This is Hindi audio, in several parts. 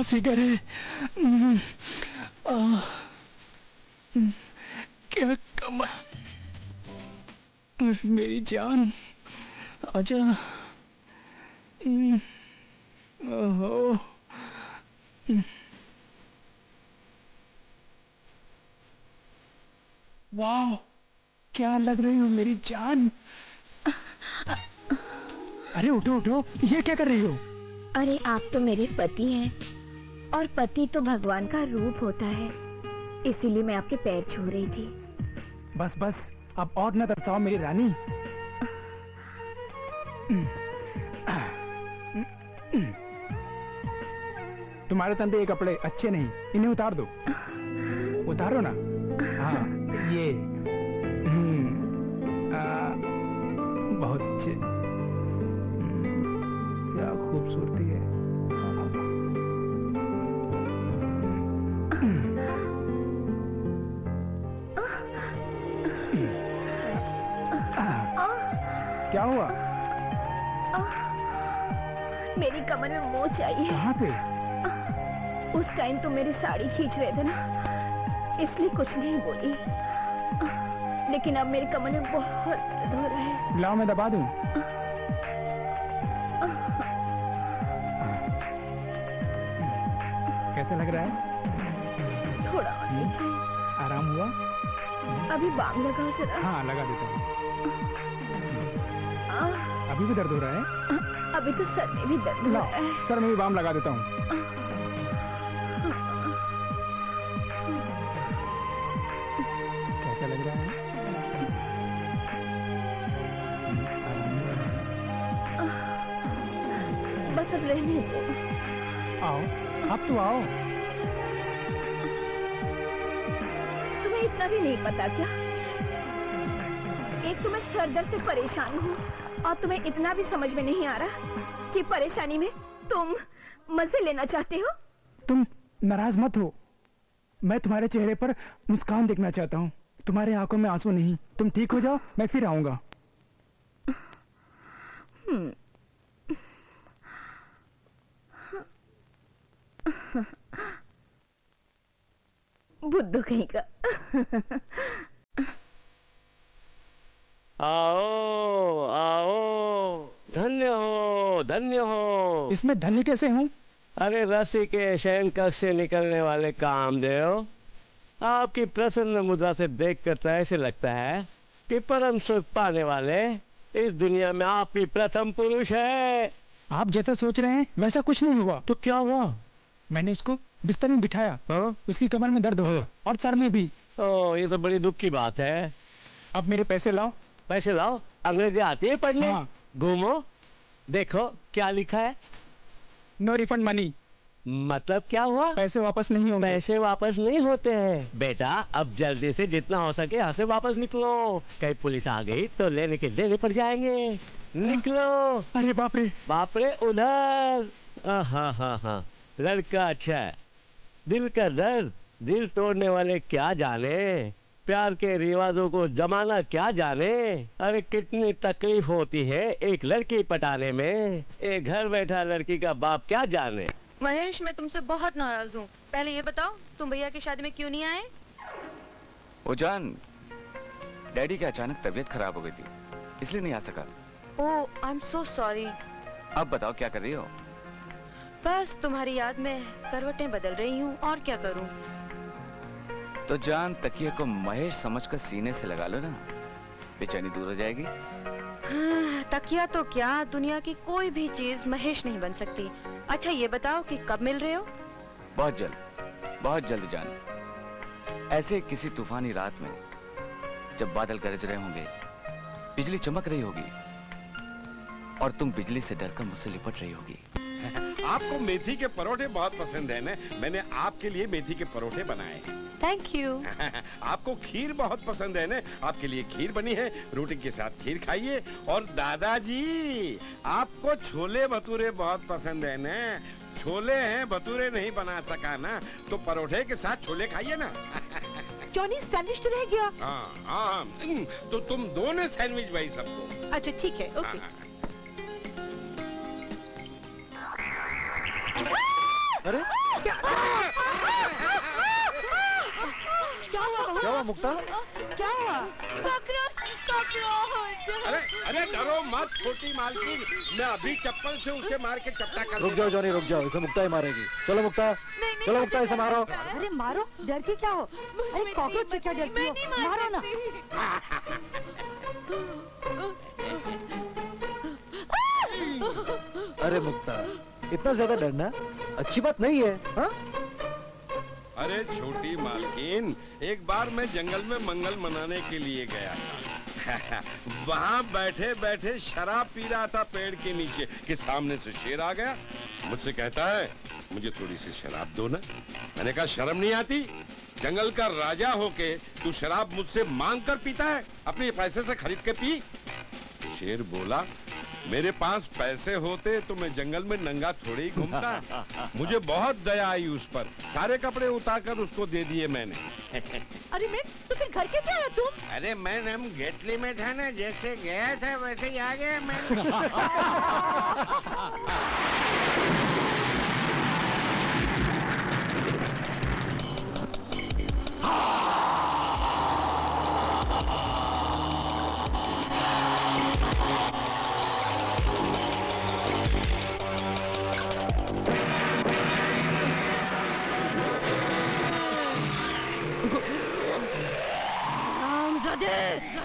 फिगर है। हम्म, आह, क्या कमाल। मेरी जान आजा। ओहो। वाह, क्या लग रही हो मेरी जान। अरे उठो उठो, ये क्या कर रही हो? अरे आप तो मेरे पति हैं और पति तो भगवान का रूप होता है, इसीलिए मैं आपके पैर छू रही थी। बस बस, अब और न तरसाओ मेरी रानी। तुम्हारे तन पे ये कपड़े अच्छे नहीं, इन्हें उतार दो। उतारो ना। हाँ ये। बहुत अच्छे। क्या खूबसूरती है। क्या हुआ? मेरी कमर में मोच आई है। कहाँ पे? उस टाइम तो मेरी साड़ी खींच रहे थे ना, इसलिए कुछ नहीं बोली, लेकिन अब मेरी कमर में बहुत दर्द हो रहा है। लाओ मैं दबा दूं। कैसा लग रहा है? थोड़ा और नीचे। आराम हुआ? अभी बाम लगाओ जरा। हाँ लगा देता हूँ। अभी भी दर्द हो रहा है? अभी तो सर में भी दर्द हो रहा है। सर में भी बाम लगा देता हूँ। कैसा लग रहा है? बस अब रहने दो। आओ, अब तो आओ। तुम्हें इतना भी नहीं पता क्या? एक तो मैं सर दर्द से परेशान हूँ और तुम्हें इतना भी समझ में नहीं आ रहा कि परेशानी में तुम मजे लेना चाहते हो। तुम नाराज मत हो, मैं तुम्हारे चेहरे पर मुस्कान देखना चाहता हूँ, तुम्हारे आंखों में आंसू नहीं। तुम ठीक हो जाओ, मैं फिर आऊंगा। बुद्धू कहीं का। आओ आओ, धन्य हो धन्य हो। इसमें धन्य कैसे हूँ? अरे रसी के शयनकक्ष से निकलने वाले कामदेव, आपकी प्रसन्न मुद्रा से देखकर तो ऐसे लगता है कि परम सुख पाने वाले इस दुनिया में आप ही प्रथम पुरुष है। आप जैसा सोच रहे हैं वैसा कुछ नहीं हुआ। तो क्या हुआ? मैंने इसको बिस्तर में बिठाया, हाँ? उसकी कमर में दर्द हो और सर में भी। ओ, ये तो बड़ी दुख की बात है। अब मेरे पैसे लाओ। पैसे लाओ? अंग्रेजी आती है पढ़ने? हाँ। घूमो, देखो क्या लिखा है। No refund money. मतलब क्या हुआ? पैसे वापस नहीं होंगे। पैसे वापस नहीं होते हैं बेटा। अब जल्दी से जितना हो सके यहाँ से वापस निकलो, कहीं पुलिस आ गई तो लेने के देने पड़ जाएंगे। निकलो। अरे बाप रे। बाप रे उधर। हाँ, लड़का अच्छा है। दिल का दर्द दिल तोड़ने वाले क्या जाने, प्यार के रिवाजों को जमाना क्या जाने। अरे कितनी तकलीफ होती है एक लड़की पटाने में, एक घर बैठा लड़की का बाप क्या जाने। महेश, मैं तुमसे बहुत नाराज हूँ। पहले ये बताओ तुम भैया की शादी में क्यों नहीं आए? ओ जान, डैडी की अचानक तबीयत खराब हो गई थी, इसलिए नहीं आ सका। ओह, आई एम सो सॉरी। अब बताओ क्या कर रही हो? बस तुम्हारी याद में करवटें बदल रही हूँ, और क्या करूँ। तो जान, तकिए को महेश समझकर सीने से लगा लो ना, बेचैनी दूर हो जाएगी। हाँ, तकिया तो क्या, दुनिया की कोई भी चीज महेश नहीं बन सकती। अच्छा ये बताओ कि कब मिल रहे हो? बहुत जल्द जान। ऐसे किसी तूफानी रात में जब बादल गरज रहे होंगे, बिजली चमक रही होगी और तुम बिजली से डरकर मुझसे लिपट रही होगी। आपको मेथी के परोठे बहुत पसंद है ना, मैंने आपके लिए मेथी के परोठे बनाए हैं। Thank you. आपको खीर बहुत पसंद है ना, आपके लिए खीर बनी है, रोटी के साथ खीर खाइए। और दादाजी, आपको छोले भटूरे बहुत पसंद है ना, छोले हैं भटूरे नहीं बना सका ना, तो परोठे के साथ छोले खाइए ना। जॉनी, सैंडविच तो रह गया। हाँ, तो तुम दोनों सैंडविच भाई सबको। अच्छा ठीक है, ओके। अरे क्या हुआ बहू? क्या हुआ मुक्ता? क्या हुआ? अरे अरे डरो मत छोटी मालकिन, मैं अभी चप्पल से उसे मार के चपटा कर रुक जाओ जॉनी, रुक जाओ, इसे मुक्ता ही मारेगी। चलो मुक्ता, चलो मुक्ता, इसे मारो। अरे मारो, डरती क्या हो? अरे कॉकरोच से क्या डरती हो? मारो ना। अरे मुक्ता, इतना ज्यादा डरना अच्छी बात नहीं है, हाँ? अरे छोटी मालकिन, एक बार मैं जंगल में मंगल मनाने के लिए गया था। वहाँ बैठे बैठे शराब पी रहा था पेड़ के नीचे कि सामने से शेर आ गया। मुझसे कहता है मुझे थोड़ी सी शराब दो ना। मैंने कहा शर्म नहीं आती? जंगल का राजा होके तू शराब मुझसे मांग कर पीता है, अपने पैसे से खरीद के पी। तो शेर बोला मेरे पास पैसे होते तो मैं जंगल में नंगा थोड़ी ही घूमता। मुझे बहुत दया आई उस पर, सारे कपड़े उतारकर उसको दे दिए मैंने। अरे मैं तो फिर घर कैसे आया तुम? अरे मैं हम गेटली में था ना, जैसे गया था वैसे ही आ गया मैं।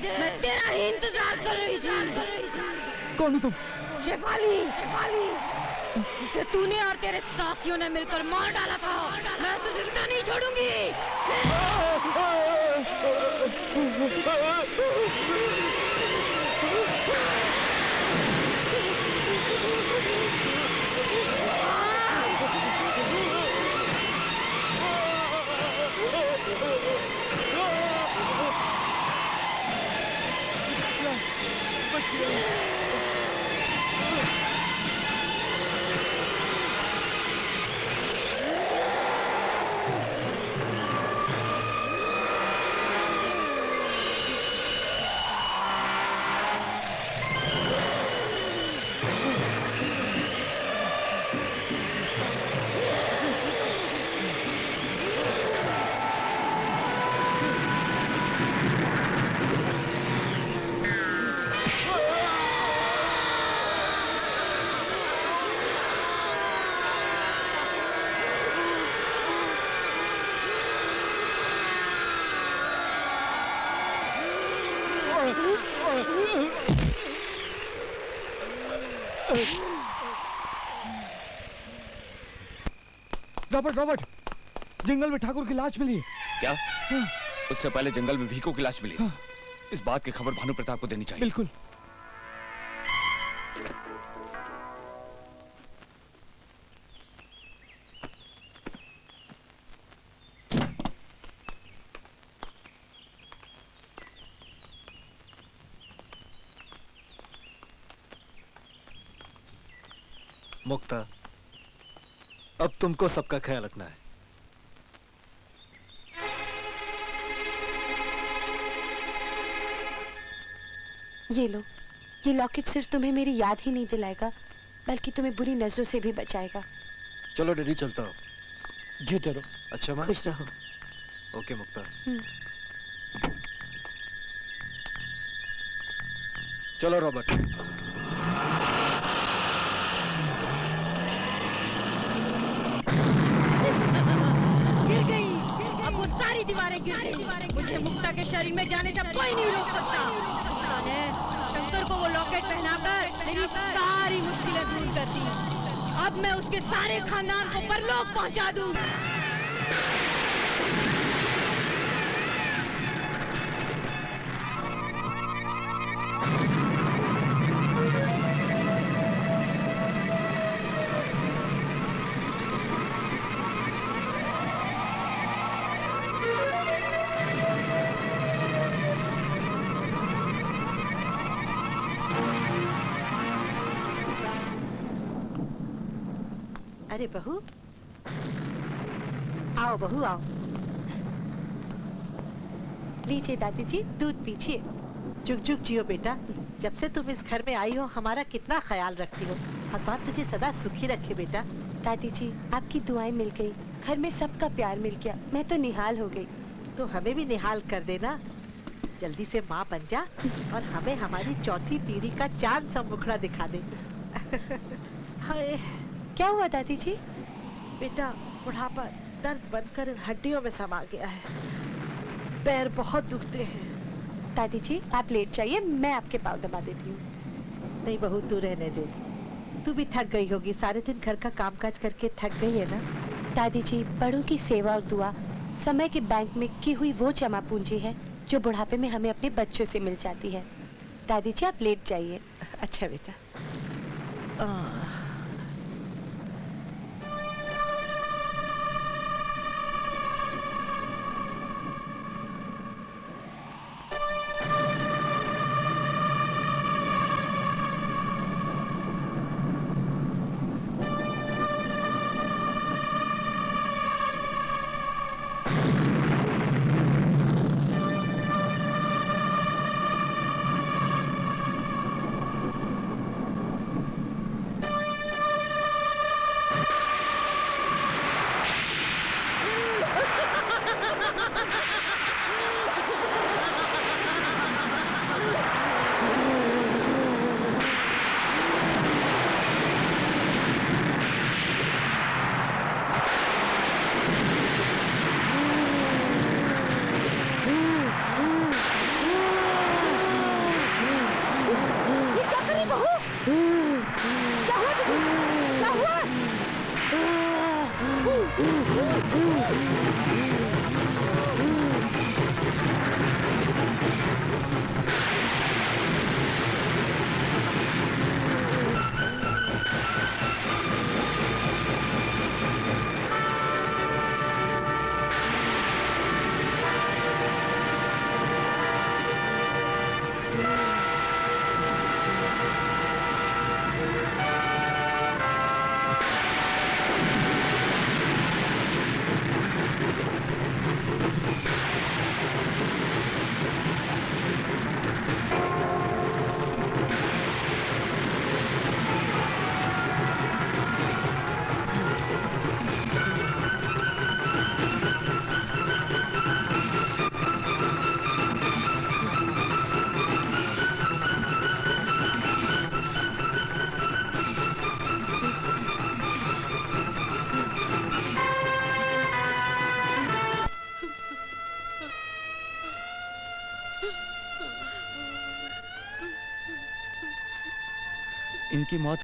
मैं तेरा ही इंतजार कर रही थी। कौन हो तुम? शेफाली, जिसे तूने और तेरे साथियों ने मिलकर मार डाला था। मैं तुझे जिंदा नहीं छोड़ूंगी। रॉबर्ट, रॉबर्ट, जंगल में ठाकुर की लाश मिली। क्या? उससे पहले जंगल में भीखू की लाश मिली। इस बात की खबर भानु प्रताप को देनी चाहिए। बिल्कुल। मुक्ता, अब तुमको सबका ख्याल रखना है। ये लो, ये लॉकेट सिर्फ तुम्हें मेरी याद ही नहीं दिलाएगा, बल्कि तुम्हें बुरी नजरों से भी बचाएगा। चलो डैडी, चलता हूँ। जीते रहो। अच्छा माँ? खुश रहो। ओके मुक्ता। चलो रॉबर्ट। गिर गई। अब वो सारी दीवारें गिर गई। मुझे मुक्ता के शरीर में जाने से कोई नहीं रोक सकता। मैंने शंकर को वो लॉकेट पहनाकर मेरी सारी मुश्किलें दूर कर दी। अब मैं उसके सारे खानदान को परलोक पहुंचा दूं। अरे बहू, आओ बहू आओ। लीजिए दादी जी, दूध पीजिए। जुग जुग जियो बेटा। जब से तुम इस घर में आई हो हमारा कितना ख्याल रखती हो। भगवान तुझे सदा सुखी रखे बेटा। दादी जी, आपकी दुआएं मिल गई। घर में सबका प्यार मिल गया, मैं तो निहाल हो गई। तो हमें भी निहाल कर देना। जल्दी से माँ बन जा और हमें हमारी चौथी पीढ़ी का चांद सा मुखड़ा दिखा दे। हाय क्या हुआ दादी जी? बेटा, बुढ़ापा दर्द बनकर इन हड्डियों में समा गया है। पैर बहुत दुखते हैं। दादी जी आप लेट जाइए, मैं आपके पाँव दबा देती हूँ। नहीं बहू, तू रहने दे। तू भी थक गई होगी, सारे दिन घर का कामकाज करके थक गई है ना। दादी जी बड़ों की सेवा और दुआ समय के बैंक में की हुई वो जमा पूंजी है जो बुढ़ापे में हमें अपने बच्चों से मिल जाती है। दादी जी आप लेट जाइए। अच्छा बेटा। इनकी मौत